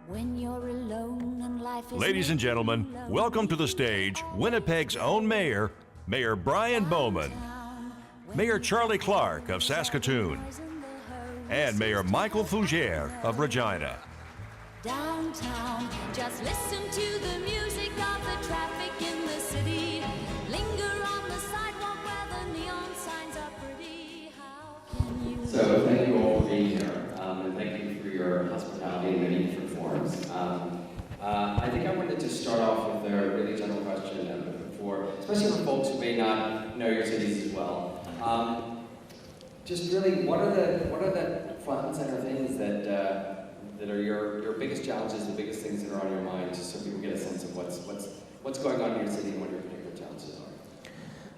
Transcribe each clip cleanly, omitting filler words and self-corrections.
When you're alone and life is Ladies and gentlemen, welcome to the stage Winnipeg's own mayor, Mayor Brian Bowman, Mayor Charlie Clark of Saskatoon, and Mayor Michael Fougere of Regina. Downtown, just listen to the music of the traffic in the city. Linger on the sidewalk where the neon signs are pretty. How can you? So thank you all for being here, and thank you for your hospitality in many different forms. I think I wanted to start off with a really general question especially for folks who may not know your cities as well. Just really, what are the front and center things that are your biggest challenges, the biggest things that are on your mind, just so people get a sense of what's going on in your city and what your particular challenges are?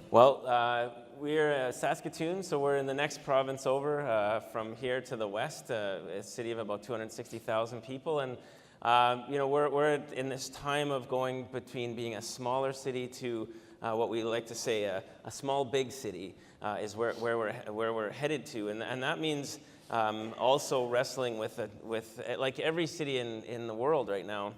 Well, we're Saskatoon, so we're in the next province over from here to the west, a city of about 260,000 people, and we're in this time of going between being a smaller city to what we like to say a small big city is where we're headed to, and that means also wrestling with like every city in the world right now,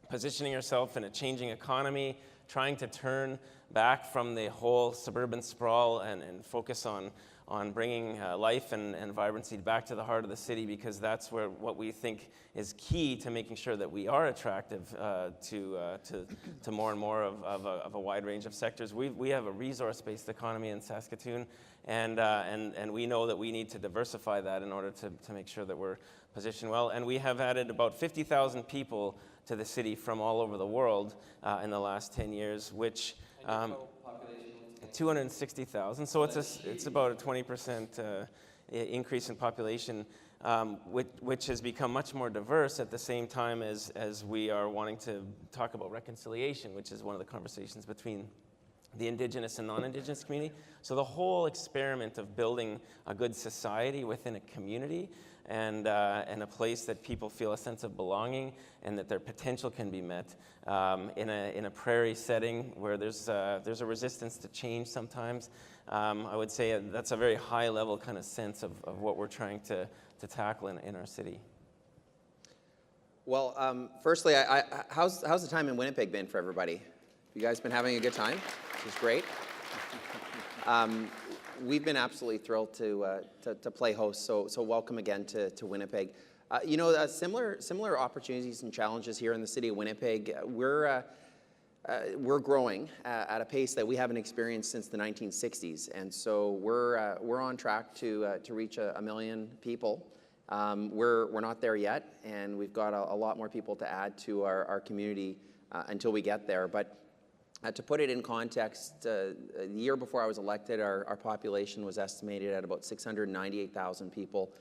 positioning yourself in a changing economy, trying to turn back from the whole suburban sprawl and focus on bringing life and vibrancy back to the heart of the city, because that's what we think is key to making sure that we are attractive to more and more of a wide range of sectors. We have a resource-based economy in Saskatoon, and we know that we need to diversify that in order to make sure that we're positioned well. And we have added about 50,000 people to the city from all over the world in the last 10 years, which 260,000. So it's about a 20% increase in population, which has become much more diverse at the same time as we are wanting to talk about reconciliation, which is one of the conversations between the Indigenous and non-Indigenous community. So the whole experiment of building a good society within a community and a place that people feel a sense of belonging and that their potential can be met in a prairie setting where there's a resistance to change sometimes. I would say that's a very high level kind of sense of what we're trying to tackle in our city. Well, firstly, how's the time in Winnipeg been for everybody? You guys been having a good time? Which is great. We've been absolutely thrilled to play host, so welcome again to Winnipeg. Similar opportunities and challenges here in the city of Winnipeg. We're growing at a pace that we haven't experienced since the 1960s, and so we're on track to reach a million people. We're not there yet, and we've got a lot more people to add to our community until we get there. But to put it in context, the year before I was elected, our population was estimated at about 698,000 people.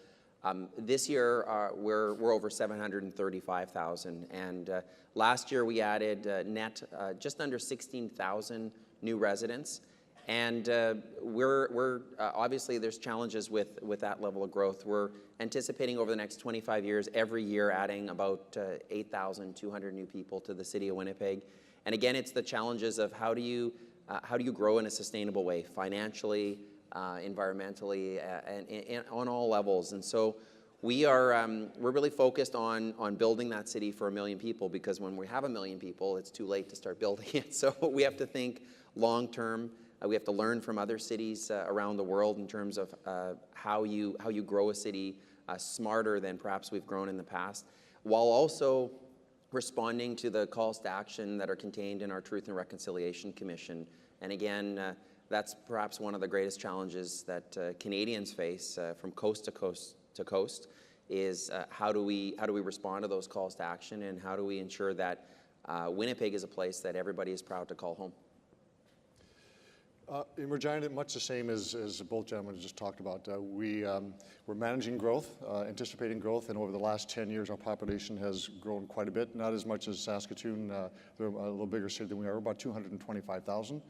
This year, we're over 735,000, and last year we added net just under 16,000 new residents. And we're obviously there's challenges with that level of growth. We're anticipating over the next 25 years, every year adding about 8,200 new people to the city of Winnipeg. And again, it's the challenges of how do you grow in a sustainable way, financially, environmentally, and on all levels. And so we're really focused on building that city for 1 million people, because when we have 1 million people, it's too late to start building it. So we have to think long term. We have to learn from other cities around the world in terms of how you grow a city smarter than perhaps we've grown in the past, while also responding to the calls to action that are contained in our Truth and Reconciliation Commission. And again, that's perhaps one of the greatest challenges that Canadians face from coast to coast is how do we respond to those calls to action, and how do we ensure that Winnipeg is a place that everybody is proud to call home? In Regina, much the same as both gentlemen just talked about. We're managing growth, anticipating growth, and over the last 10 years, our population has grown quite a bit. Not as much as Saskatoon, they're a little bigger city than we are, about 225,000.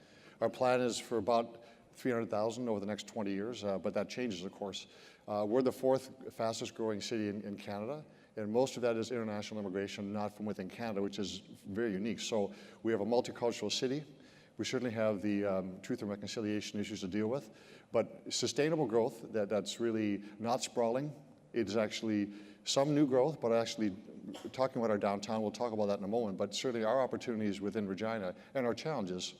Our plan is for about 300,000 over the next 20 years, but that changes, of course. We're the 4th fastest growing city in Canada, and most of that is international immigration, not from within Canada, which is very unique. So we have a multicultural city. We certainly have the truth and reconciliation issues to deal with, but sustainable growth that's really not sprawling. It is actually some new growth, but actually talking about our downtown, we'll talk about that in a moment, but certainly our opportunities within Regina and our challenges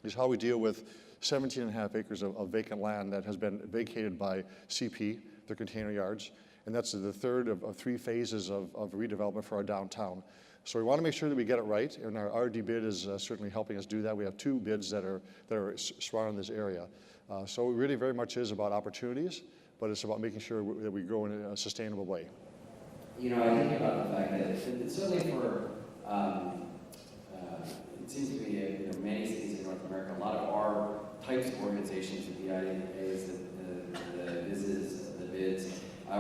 is how we deal with 17.5 acres of vacant land that has been vacated by CP, their container yards, and that's the third of 3 phases of redevelopment for our downtown. So we want to make sure that we get it right, and our RD bid is certainly helping us do that. We have 2 bids that are surrounding this area. So it really very much is about opportunities, but it's about making sure that we grow in a sustainable way. You know, I think about the fact that it's certainly for, it seems to be, you know, many cities in North America, a lot of our types of organizations, the BIAs, the BIZs, the BIDs,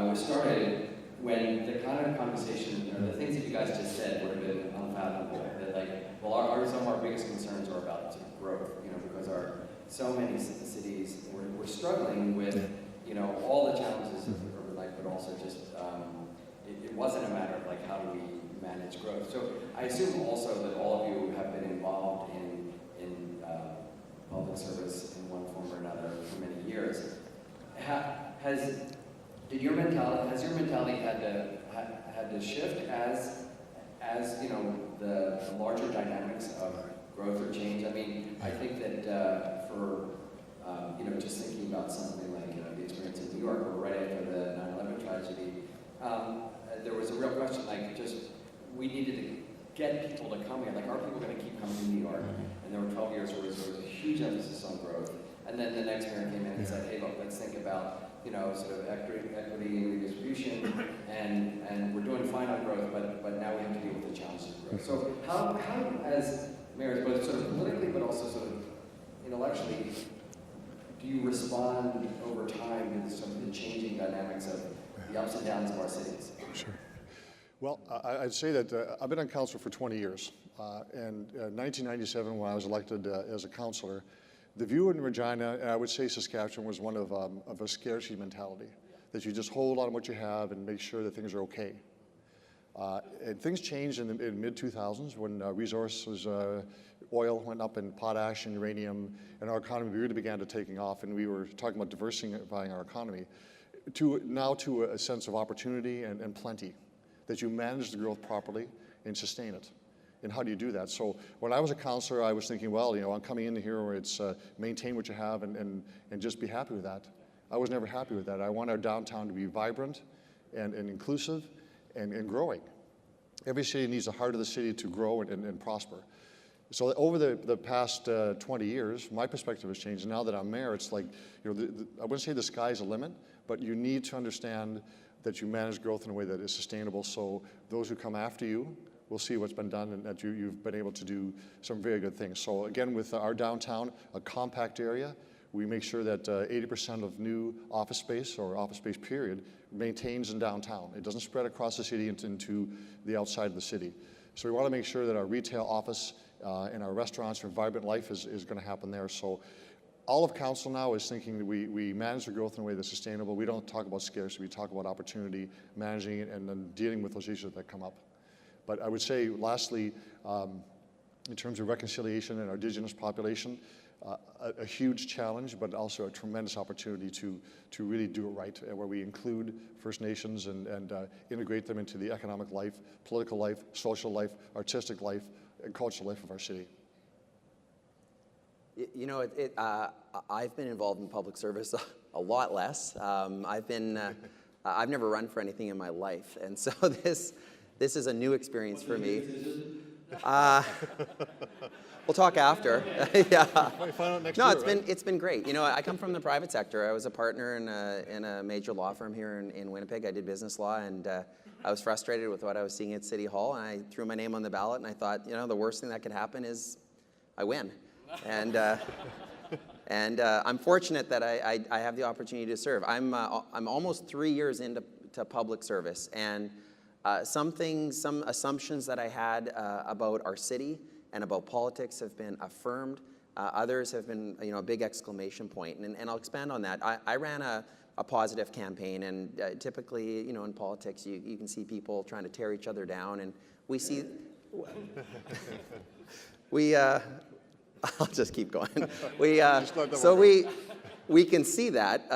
were started when the kind of conversation, or the things that you guys just said would have been unfathomable. That like, well, some of our biggest concerns are about sort of growth, you know, because so many cities, we're struggling with, you know, all the challenges of urban life, but also just, it wasn't a matter of like, how do we manage growth? So I assume also that all of you have been involved in public service in one form or another for many years. Has your mentality had to shift as you know, the larger dynamics of growth or change? I mean, I think that for you know, just thinking about something like the experience in New York, or right after the 9/11 tragedy, there was a real question, like, just we needed to get people to come here. Like, are people going to keep coming to New York? And there were 12 years where there was a huge emphasis on growth. And then the next mayor came in and said, hey, look, let's think about, you know, sort of equity and redistribution, and we're doing fine on growth, but now we have to deal with the challenges of growth. So how as mayors, both sort of politically but also sort of intellectually, do you respond over time to some of the changing dynamics of the ups and downs of our cities? Sure. Well, I'd say that I've been on council for 20 years. And 1997, when I was elected as a councillor, the view in Regina, and I would say Saskatchewan, was one of a scarcity mentality, that you just hold on to what you have and make sure that things are okay. And things changed in the mid-2000s when resources, oil went up in potash and uranium, and our economy really began to taking off, and we were talking about diversifying our economy to a sense of opportunity and plenty, that you manage the growth properly and sustain it. And how do you do that? So when I was a councillor, I was thinking, well, you know, I'm coming in here where it's maintain what you have and just be happy with that. I was never happy with that. I want our downtown to be vibrant and inclusive and growing. Every city needs the heart of the city to grow and prosper. So over the past 20 years, my perspective has changed. And now that I'm mayor, it's like, you know, I wouldn't say the sky's the limit, but you need to understand that you manage growth in a way that is sustainable, so those who come after you will see what's been done and that you've been able to do some very good things. So again, with our downtown, a compact area, we make sure that 80% of new office space, or office space period, maintains in downtown. It doesn't spread across the city into the outside of the city. So we want to make sure that our retail office and our restaurants and vibrant life is going to happen there. So all of council now is thinking that we manage the growth in a way that's sustainable. We don't talk about scarcity, we talk about opportunity, managing it, and then dealing with those issues that come up. But I would say, lastly, in terms of reconciliation in our Indigenous population, a huge challenge, but also a tremendous opportunity to really do it right, where we include First Nations and integrate them into the economic life, political life, social life, artistic life, and cultural life of our city. You know, I've been involved in public service a lot less. I've never run for anything in my life, and so this is a new experience for me. We'll talk after. Yeah. No, it's been great. You know, I come from the private sector. I was a partner in a major law firm here in Winnipeg. I did business law, and I was frustrated with what I was seeing at City Hall, and I threw my name on the ballot, and I thought, you know, the worst thing that could happen is I win. And I'm fortunate that I have the opportunity to serve. I'm almost 3 years into public service, and some assumptions that I had about our city and about politics have been affirmed. Others have been, you know, a big exclamation point, and I'll expand on that. I ran a positive campaign, and typically, you know, in politics, you can see people trying to tear each other down, and we see, I'll just keep going. We can see that,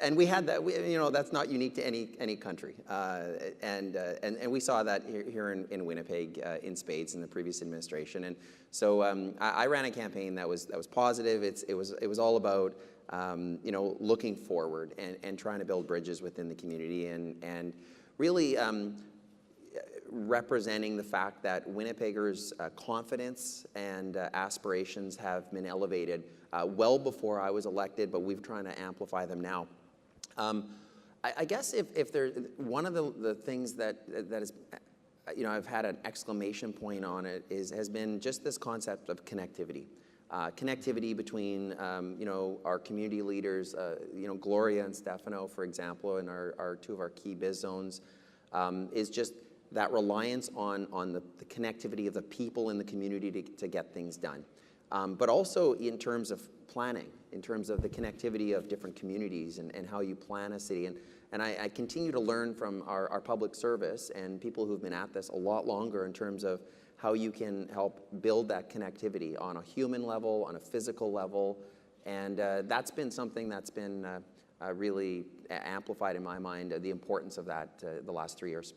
And we had that. That's not unique to any country, and we saw that here in Winnipeg in spades in the previous administration. And so I ran a campaign that was positive. It was all about looking forward and trying to build bridges within the community and really representing the fact that Winnipeggers' confidence and aspirations have been elevated well before I was elected, but we've trying to amplify them now. I guess if there's one of the things that is, I've had an exclamation point on it has been just this concept of connectivity. Connectivity between, our community leaders, Gloria and Stefano, for example, and our two of our key biz zones, is just that reliance on the connectivity of the people in the community to get things done. But also in terms of planning, in terms of the connectivity of different communities and how you plan a city. And I continue to learn from our public service and people who've been at this a lot longer in terms of how you can help build that connectivity on a human level, on a physical level. And that's been something that's been really amplified in my mind, the importance of that the last 3 years.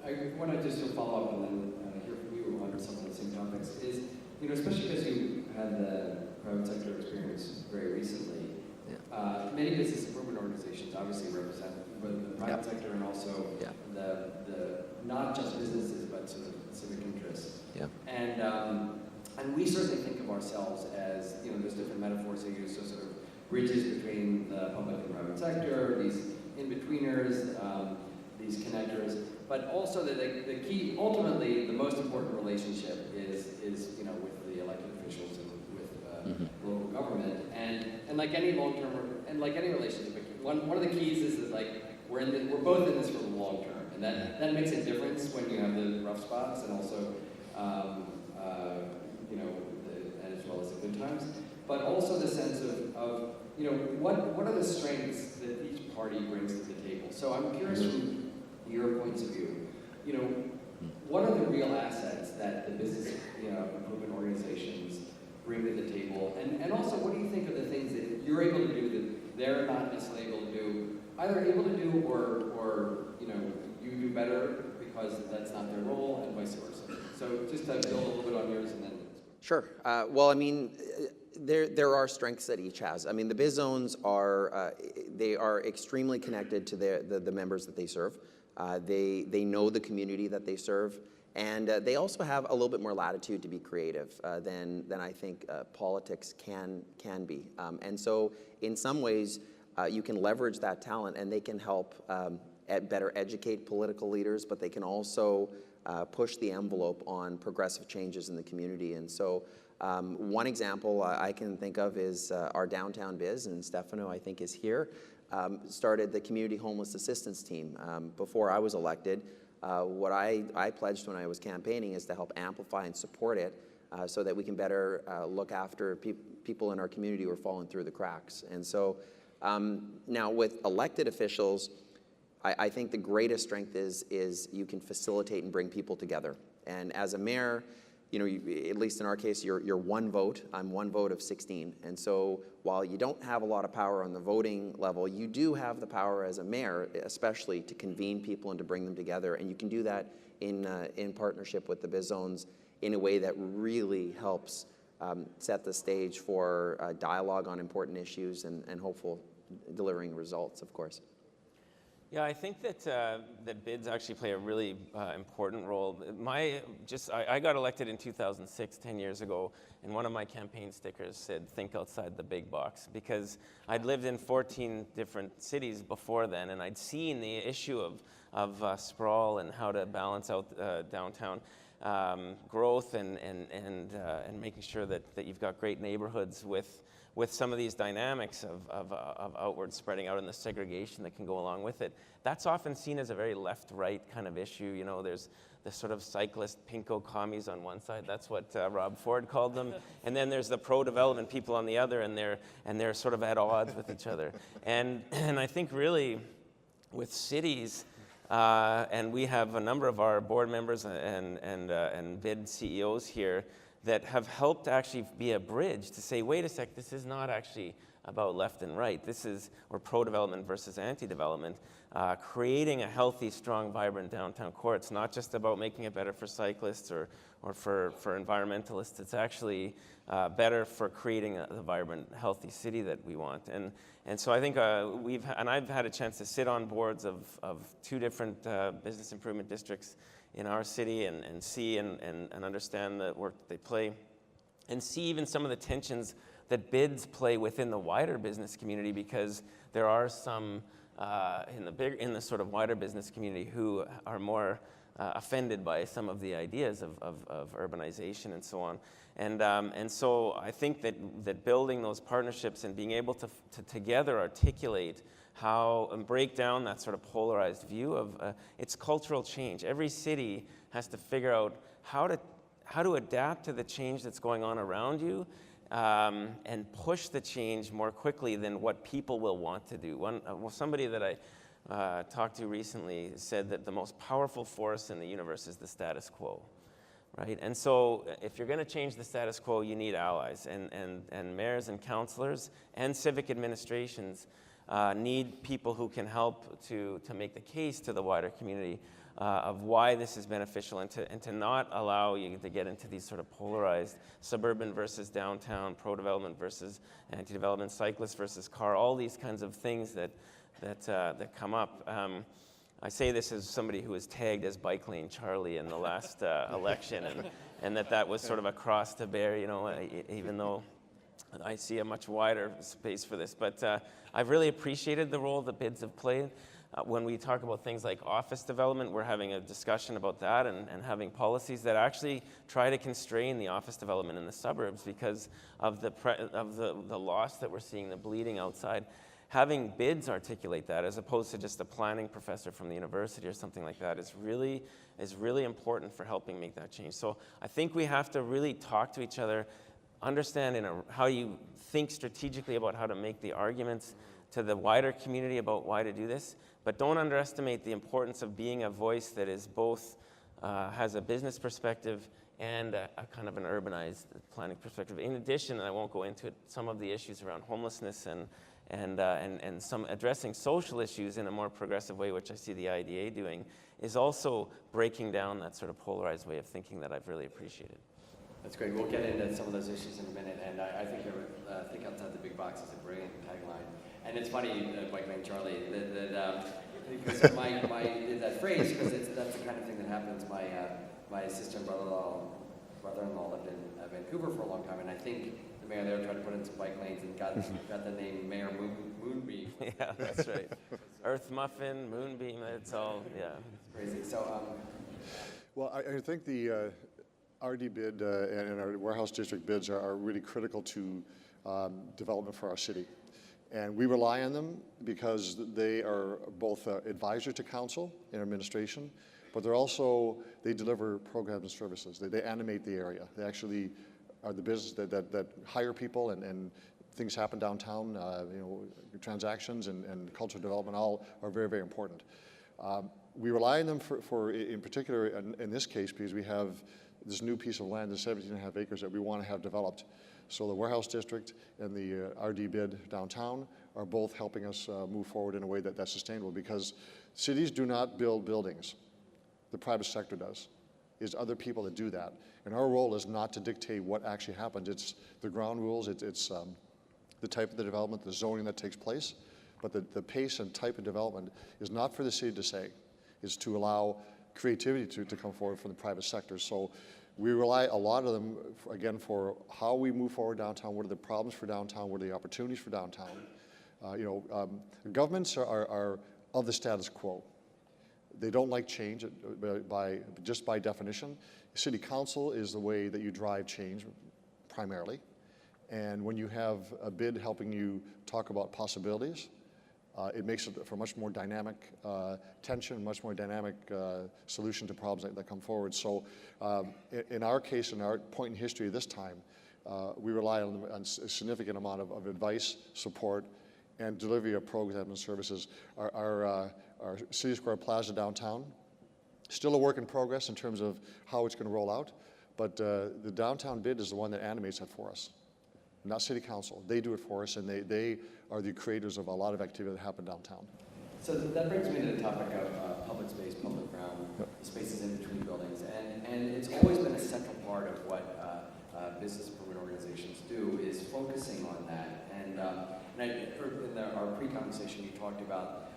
I want to just follow up and then hear from you on some of the same topics. Is, especially because you had the private sector experience very recently, many business improvement organizations obviously represent both the private sector and also the not just businesses but sort of civic interests. And we certainly think of ourselves as, there's different metaphors they use, so sort of bridges between the public and private sector, these in-betweeners, these connectors, but also that the key, ultimately, the most important relationship is with the elected officials and with local government, and like any long-term, and like any relationship, one of the keys is that we're both in this for the long term, and that makes a difference when you have the rough spots and also as well as the good times, but also the sense of what are the strengths that each party brings to the table. So I'm curious from your points of view, what are the real assets that the business improvement organizations bring to the table, and also what do you think of the things that you're able to do that they're not necessarily able to do, either able to do or you do better because that's not their role, and vice versa. So just to build a little bit on yours and then. Sure. Well, I mean, there are strengths that each has. I mean, the biz zones they are extremely connected to the members that they serve. They know the community that they serve, and they also have a little bit more latitude to be creative than I think politics can be. And so, in some ways, you can leverage that talent, and they can help better educate political leaders, but they can also push the envelope on progressive changes in the community. And so one example I can think of is our downtown biz, and Stefano, I think, is here, started the Community Homeless Assistance Team before I was elected. What I pledged when I was campaigning is to help amplify and support it so that we can better look after people in our community who are falling through the cracks. And so now with elected officials, I think the greatest strength is you can facilitate and bring people together. And as a mayor, at least in our case, you're one vote. I'm one vote of 16. And so while you don't have a lot of power on the voting level, you do have the power as a mayor, especially to convene people and to bring them together. And you can do that in partnership with the biz zones in a way that really helps set the stage for dialogue on important issues and hopeful delivering results, of course. Yeah, I think that bids actually play a really important role. I got elected in 2006, 10 years ago, and one of my campaign stickers said, "Think outside the big box," because I'd lived in 14 different cities before then, and I'd seen the issue of sprawl and how to balance out downtown growth and making sure that you've got great neighborhoods with some of these dynamics of outward spreading out and the segregation that can go along with it. That's often seen as a very left-right kind of issue. There's the sort of cyclist pinko commies on one side. That's what Rob Ford called them. And then there's the pro-development people on the other, and they're sort of at odds with each other. And I think really with cities, and we have a number of our board members and bid CEOs here, that have helped actually be a bridge to say, wait a sec, this is not actually about left and right. This is, or pro-development versus anti-development. Creating a healthy, strong, vibrant downtown core. It's not just about making it better for cyclists or for environmentalists. It's actually better for creating the vibrant, healthy city that we want. And so I think I've had a chance to sit on boards of 2 different business improvement districts in our city and see and understand the work that they play, and see even some of the tensions that bids play within the wider business community, because there are some in the sort of wider business community who are more offended by some of the ideas of urbanization and so on. And so I think that building those partnerships and being able to together articulate how and break down that sort of polarized view of it's cultural change. Every city has to figure out how to adapt to the change that's going on around you, and push the change more quickly than what people will want to do. Somebody that I talked to recently said that the most powerful force in the universe is the status quo, right? And so if you're going to change the status quo, you need allies, and mayors and councillors and civic administrations need people who can help to make the case to the wider community of why this is beneficial, and to not allow you to get into these sort of polarized suburban versus downtown, pro-development versus anti-development, cyclist versus car, all these kinds of things that come up. I say this as somebody who was tagged as Bike Lane Charlie in the last election, and that was sort of a cross to bear, even though I see a much wider space for this. But I've really appreciated the role that bids have played. When we talk about things like office development, we're having a discussion about that and having policies that actually try to constrain the office development in the suburbs because of the loss that we're seeing, the bleeding outside. Having bids articulate that, as opposed to just a planning professor from the university or something like that, is really important for helping make that change. So I think we have to really talk to each other, understand how you think strategically about how to make the arguments to the wider community about why to do this, but don't underestimate the importance of being a voice that is both has a business perspective and a kind of an urbanized planning perspective. In addition, and I won't go into it, some of the issues around homelessness and some addressing social issues in a more progressive way, which I see the IDA doing, is also breaking down that sort of polarized way of thinking that I've really appreciated. That's great. We'll get into some of those issues in a minute, and I think think outside the big box is a brilliant tagline. And it's funny, Bike Lane Charlie, because that phrase, because that's the kind of thing that happens. My sister and brother-in-law lived in Vancouver for a long time, and I think the mayor there tried to put in some bike lanes and got the name Mayor Moonbeam. Yeah, that's right. Earth Muffin, Moonbeam, it's all, yeah. It's crazy. So, well, I think the RD bid and our warehouse district bids are really critical to development for our city. And we rely on them because they are both advisor to council and administration, but they deliver programs and services. They animate the area. They actually are the business that hire people, and things happen downtown. Transactions and cultural development all are very, very important. We rely on them for in particular, in this case, because we have this new piece of land, the 17.5 acres that we want to have developed. So the warehouse district and the RD bid downtown are both helping us move forward in a way that's sustainable, because cities do not build buildings. The private sector does. It's other people that do that. And our role is not to dictate what actually happens. It's the ground rules, it's the type of the development, the zoning that takes place. But the pace and type of development is not for the city to say. It's to allow creativity to come forward from the private sector. So we rely a lot of them, again, for how we move forward downtown. What are the problems for downtown? What are the opportunities for downtown? Governments are of the status quo. They don't like change just by definition. City council is the way that you drive change primarily. And when you have a bid helping you talk about possibilities, it makes it for much more dynamic tension, much more dynamic solution to problems that come forward. So in our case, in our point in history this time, we rely on a significant amount of advice, support, and delivery of programs and services. Our City Square Plaza downtown, still a work in progress in terms of how it's going to roll out, But the downtown bid is the one that animates that for us, not City Council. They do it for us, and they are the creators of a lot of activity that happen downtown. So that brings me to the topic of public space, public realm, the spaces in between buildings, and it's always been a central part of what business improvement organizations do, is focusing on that. And our pre-conversation, you talked about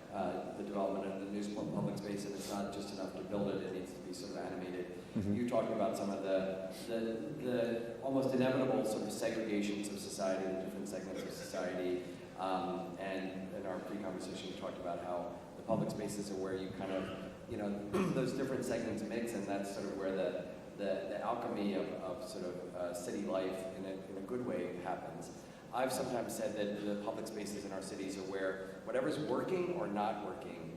the development of the new public space, and it's not just enough to build it, it needs to be sort of animated. You talked about some of the almost inevitable sort of segregations of society, the different segments of society, and in our pre-conversation, you talked about how the public spaces are where you kind of, those different segments mix, and that's sort of where the alchemy of sort of city life in a good way happens. I've sometimes said that the public spaces in our cities are where whatever's working or not working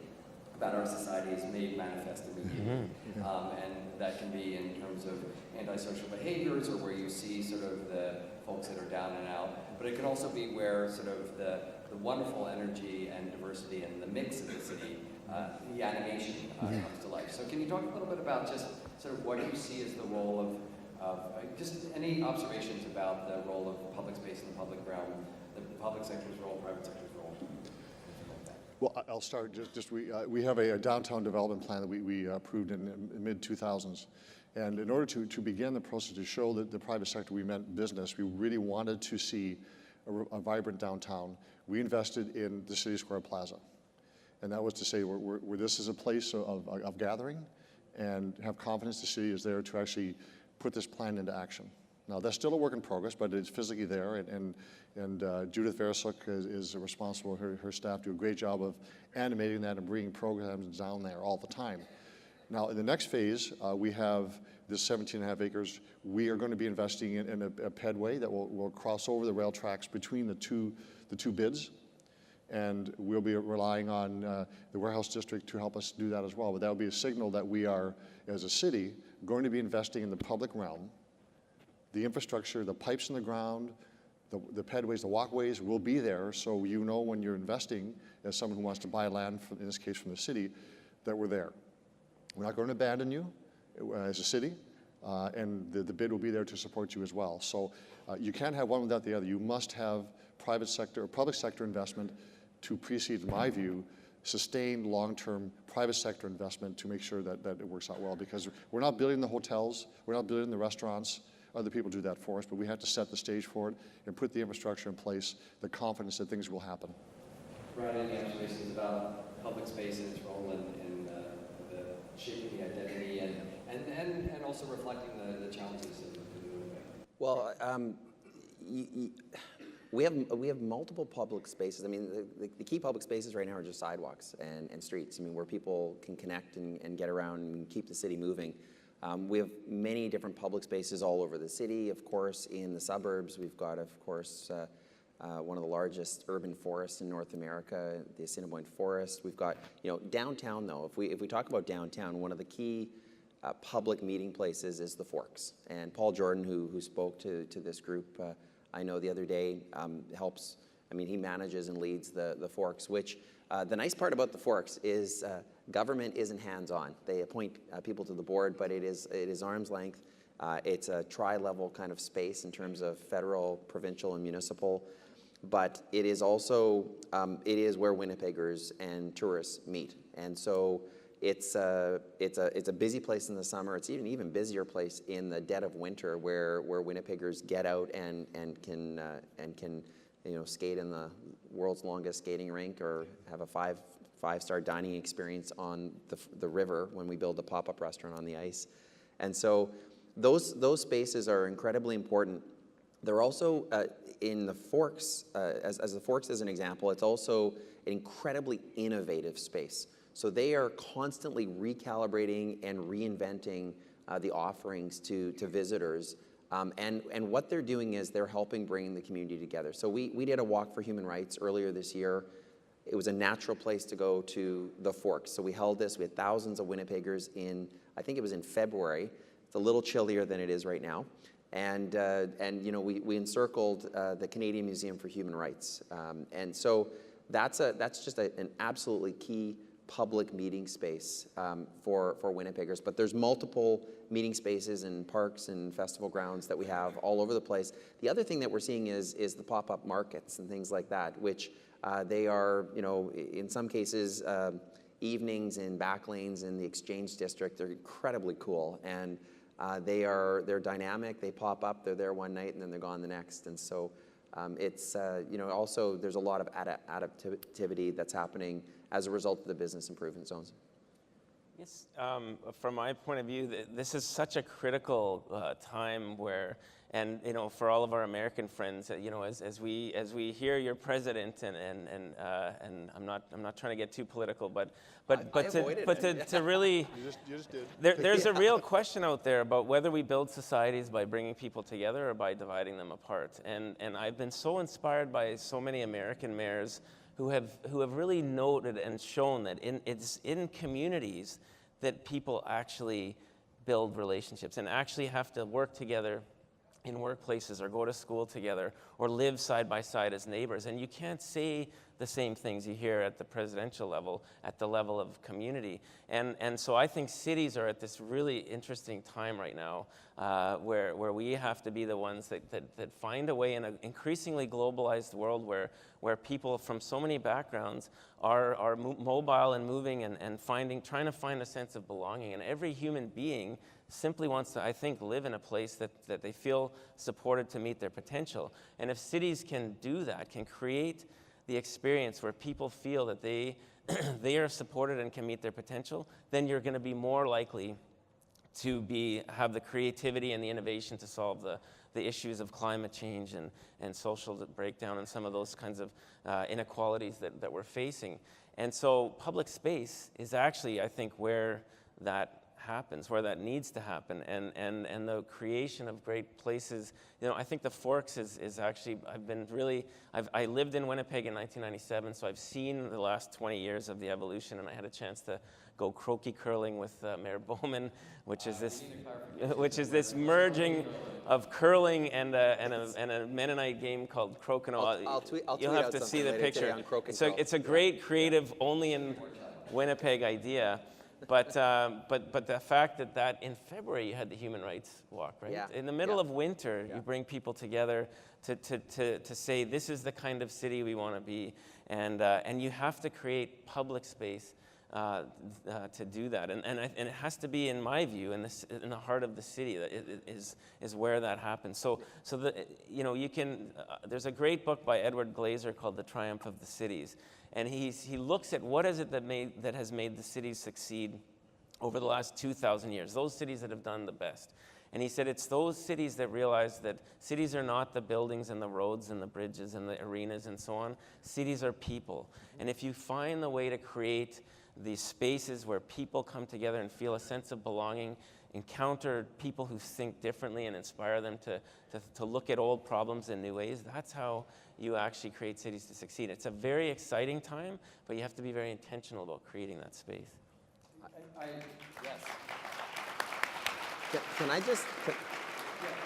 about our society is made manifest immediately. And that can be in terms of antisocial behaviors, or where you see sort of the folks that are down and out. But it can also be where sort of the wonderful energy and diversity and the mix of the city, the animation comes to life. So can you talk a little bit about just sort of what you see as the role of just any observations about the role of public space in the public realm, the public sector's role, private sector's role? Well, I'll start. We have a downtown development plan that we approved in mid-2000s. And in order to begin the process to show that the private sector we meant business, we really wanted to see a vibrant downtown. We invested in the City Square Plaza. And that was to say where this is a place of gathering, and have confidence the city is there to actually put this plan into action. Now, that's still a work in progress, but it's physically there, and Judith Veresuk is responsible, her staff do a great job of animating that and bringing programs down there all the time. Now, in the next phase, we have this 17.5 acres. We are going to be investing in a pedway that will cross over the rail tracks between the two bids, and we'll be relying on the warehouse district to help us do that as well. But that will be a signal that we are, as a city, going to be investing in the public realm. The infrastructure, the pipes in the ground, the pedways, the walkways will be there, so when you're investing, as someone who wants to buy land, in this case from the city, that we're there. We're not going to abandon you as a city, and the bid will be there to support you as well. So you can't have one without the other. You must have private sector or public sector investment to precede, in my view, sustained long-term private sector investment to make sure that it works out well. Because we're not building the hotels, we're not building the restaurants. Other people do that for us, but we have to set the stage for it and put the infrastructure in place, the confidence that things will happen. Brian, any observations about public space and its role in the shaping the identity and also reflecting the challenges in Winnipeg? Well, we have multiple public spaces. I mean, the key public spaces right now are just sidewalks and streets. I mean, where people can connect and get around and keep the city moving. We have many different public spaces all over the city. Of course, in the suburbs, we've got, of course, one of the largest urban forests in North America, the Assiniboine Forest. We've got, downtown though. If we talk about downtown, one of the key public meeting places is the Forks. And Paul Jordan, who spoke to this group, I know the other day, he manages and leads the Forks, which the nice part about the Forks is government isn't hands-on. They appoint people to the board, but it is arm's length. It's a tri-level kind of space in terms of federal, provincial, and municipal. But it is also, it is where Winnipeggers and tourists meet. And so it's a busy place in the summer. It's an even busier place in the dead of winter, where Winnipeggers get out and can skate in the world's longest skating rink, or have a five-star dining experience on the river when we build a pop-up restaurant on the ice. And so those spaces are incredibly important. They're also in the Forks, as the Forks as an example, it's also an incredibly innovative space. So they are constantly recalibrating and reinventing the offerings to visitors. And what they're doing is they're helping bring the community together. So we did a walk for human rights earlier this year. It was a natural place to go to the Forks. So we held this. We had thousands of Winnipeggers I think it was in February. It's a little chillier than it is right now. And we encircled the Canadian Museum for Human Rights. And so that's just an absolutely key public meeting space for Winnipeggers. But there's multiple meeting spaces and parks and festival grounds that we have all over the place. The other thing that we're seeing is the pop-up markets and things like that, which they are, you know, in some cases, evenings in back lanes in the Exchange District. They're incredibly cool, and they're dynamic. They pop up, they're there one night, and then they're gone the next. And so it's, you know, also there's a lot of adaptivity that's happening as a result of the business improvement zones. Yes, from my point of view, this is such a critical time where, and you know, for all of our American friends, you know, as we hear your president, and I'm not trying to get too political, but to really, You just did. there's a real question out there about whether we build societies by bringing people together or by dividing them apart. And I've been so inspired by so many American mayors who have really noted and shown that it's in communities that people actually build relationships and actually have to work together in workplaces or go to school together or live side by side as neighbors. And you can't say the same things you hear at the presidential level, at the level of community. And so I think cities are at this really interesting time right now where we have to be the ones that find a way in an increasingly globalized world where people from so many backgrounds are mobile and moving and trying to find a sense of belonging. And every human being simply wants to, I think, live in a place that they feel supported to meet their potential. And if cities can do that, can create the experience where people feel that they are supported and can meet their potential, then you're going to be more likely to have the creativity and the innovation to solve the issues of climate change and social breakdown and some of those kinds of inequalities that we're facing. And so public space is actually, I think, where that happens, where that needs to happen, and the creation of great places. You know, I think the Forks is actually, I lived in Winnipeg in 1997, so I've seen the last 20 years of the evolution, and I had a chance to go croquis curling with Mayor Bowman, which is this merging of curling and a Mennonite game called crokinole. I'll tweet You'll have to see the picture. So it's a great creative, only in Winnipeg idea. But the fact that in February you had the Human Rights Walk, right? Yeah. In the middle of winter, you bring people together to say this is the kind of city we want to be, and you have to create public space to do that, and it has to be, in my view, in the heart of the city that is where that happens. So you know, you can. There's a great book by Edward Glaser called The Triumph of the Cities. And he looks at what is it that has made the cities succeed over the last 2,000 years, those cities that have done the best. And he said it's those cities that realize that cities are not the buildings and the roads and the bridges and the arenas and so on. Cities are people. And if you find the way to create these spaces where people come together and feel a sense of belonging, encounter people who think differently and inspire them to look at old problems in new ways, that's how you actually create cities to succeed. It's a very exciting time, but you have to be very intentional about creating that space. Yes.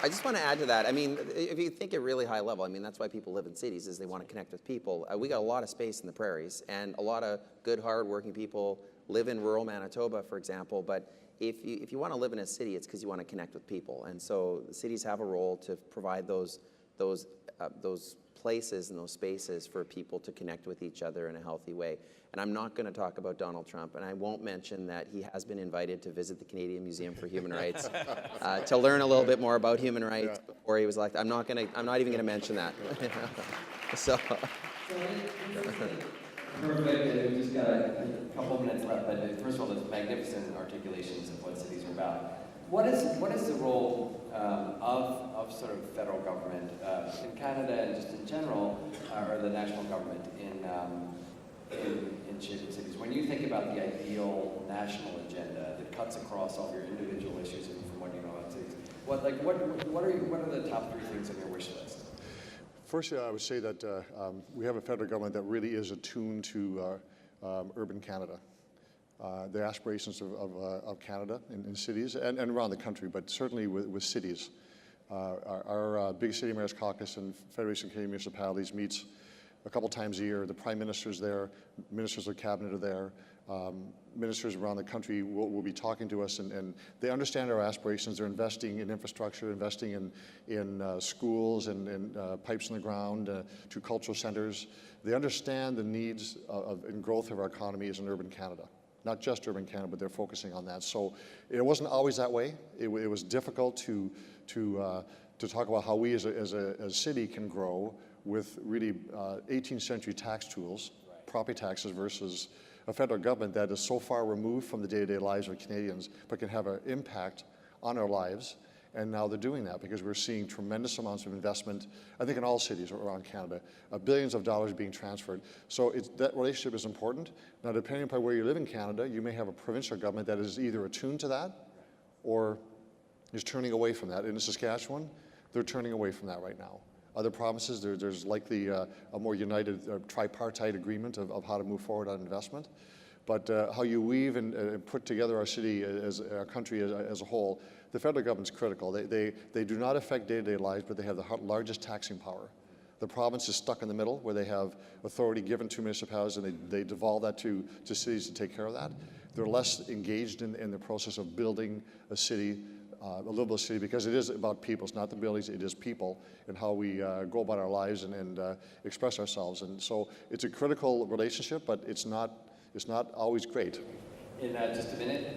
I just want to add to that. I mean, if you think at really high level, I mean, that's why people live in cities, is they want to connect with people. We got a lot of space in the prairies, and a lot of good, hard-working people live in rural Manitoba, for example, but if you want to live in a city, it's because you want to connect with people. And so the cities have a role to provide those places and those spaces for people to connect with each other in a healthy way. And I'm not going to talk about Donald Trump, and I won't mention that he has been invited to visit the Canadian Museum for Human Rights to learn a little bit more about human rights before he was elected. I'm not even going to mention that. So. Perfect. We've just got a couple minutes left, but first of all, there's magnificent articulations of what cities are about. What is the role of sort of federal government in Canada and just in general, or the national government in cities? When you think about the ideal national agenda that cuts across all your individual issues and from what you know about cities, what are the top 3 things on your wish list? Firstly, I would say that we have a federal government that really is attuned to urban Canada. The aspirations of Canada in cities and around the country, but certainly with cities. Our Big City Mayors Caucus and Federation of Canadian Municipalities meets a couple times a year. The Prime Minister's there, ministers of cabinet are there. Ministers around the country will be talking to us, and they understand our aspirations. They're investing in infrastructure, investing in schools and pipes in the ground to cultural centers. They understand the needs and growth of our economy as an urban Canada. Not just urban Canada, but they're focusing on that. So it wasn't always that way. It was difficult to talk about how we as a city can grow with really 18th century tax tools, property taxes versus a federal government that is so far removed from the day-to-day lives of Canadians, but can have an impact on our lives. And now they're doing that because we're seeing tremendous amounts of investment, I think in all cities around Canada, billions of dollars being transferred. So that relationship is important. Now, depending upon where you live in Canada, you may have a provincial government that is either attuned to that or is turning away from that. In Saskatchewan, they're turning away from that right now. Other provinces, there's likely a more united tripartite agreement of how to move forward on investment. But how you weave and put together our city, as our country as a whole, the federal government's critical. They do not affect day-to-day lives, but they have the largest taxing power. The province is stuck in the middle, where they have authority given to municipalities, and they devolve that to cities to take care of that. They're less engaged in the process of building a city, a livable city, because it is about people. It's not the buildings, it is people and how we go about our lives and express ourselves. And so it's a critical relationship, but it's not always great. In just a minute,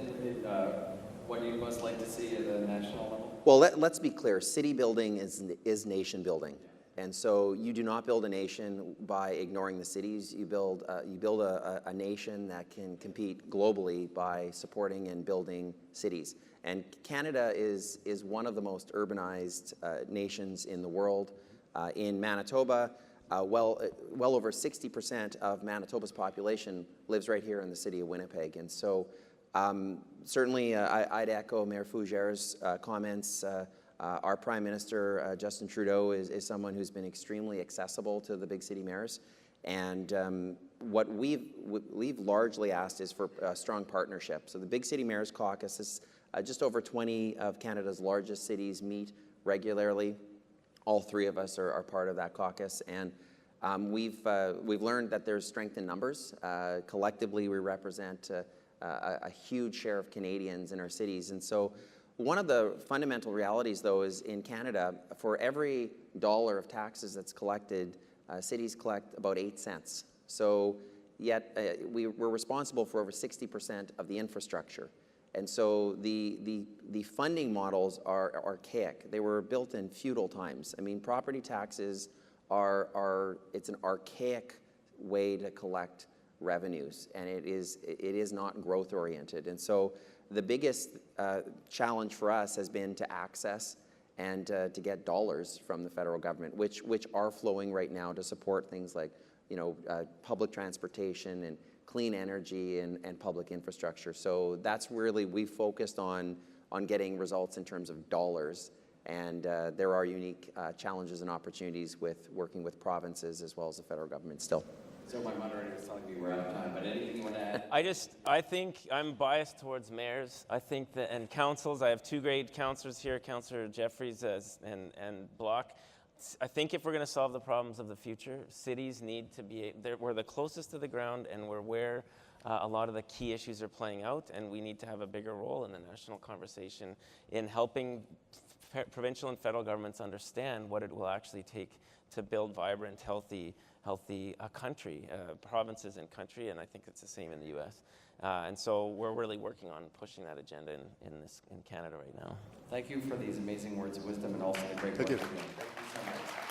what do you most like to see at the national level? Well, let's be clear. City building is nation building. And so you do not build a nation by ignoring the cities. You build a nation that can compete globally by supporting and building cities. And Canada is one of the most urbanized nations in the world. In Manitoba, well over 60% of Manitoba's population lives right here in the city of Winnipeg. And so certainly I'd echo Mayor Fougere's comments. Our Prime Minister, Justin Trudeau, is someone who's been extremely accessible to the big city mayors. And what we've largely asked is for a strong partnership. So the Big City Mayors Caucus is just over 20 of Canada's largest cities meet regularly. All three of us are part of that caucus. And we've learned that there's strength in numbers. Collectively, we represent a huge share of Canadians in our cities. And so one of the fundamental realities, though, is in Canada, for every dollar of taxes that's collected, cities collect about 8 cents. So yet we're responsible for over 60% of the infrastructure. And so the funding models are archaic. They were built in feudal times. I mean, property taxes it's an archaic way to collect revenues, and it is not growth oriented. And so the biggest challenge for us has been to access and to get dollars from the federal government, which are flowing right now to support things like, public transportation and clean energy and public infrastructure. So that's really, we focused on getting results in terms of dollars. And there are unique challenges and opportunities with working with provinces as well as the federal government still. So my moderator is telling me we're out of time, but anything you want to add? I think I'm biased towards mayors. I think that, and councils, I have two great councillors here, Councillor Jeffries and Block. I think if we're going to solve the problems of the future, cities need to be, we're the closest to the ground, and we're where a lot of the key issues are playing out, and we need to have a bigger role in the national conversation in helping provincial and federal governments understand what it will actually take to build vibrant, healthy country, provinces and country, and I think it's the same in the U.S. And so we're really working on pushing that agenda in Canada right now. Thank you for these amazing words of wisdom and also the great work. Thank you. Thank you so much.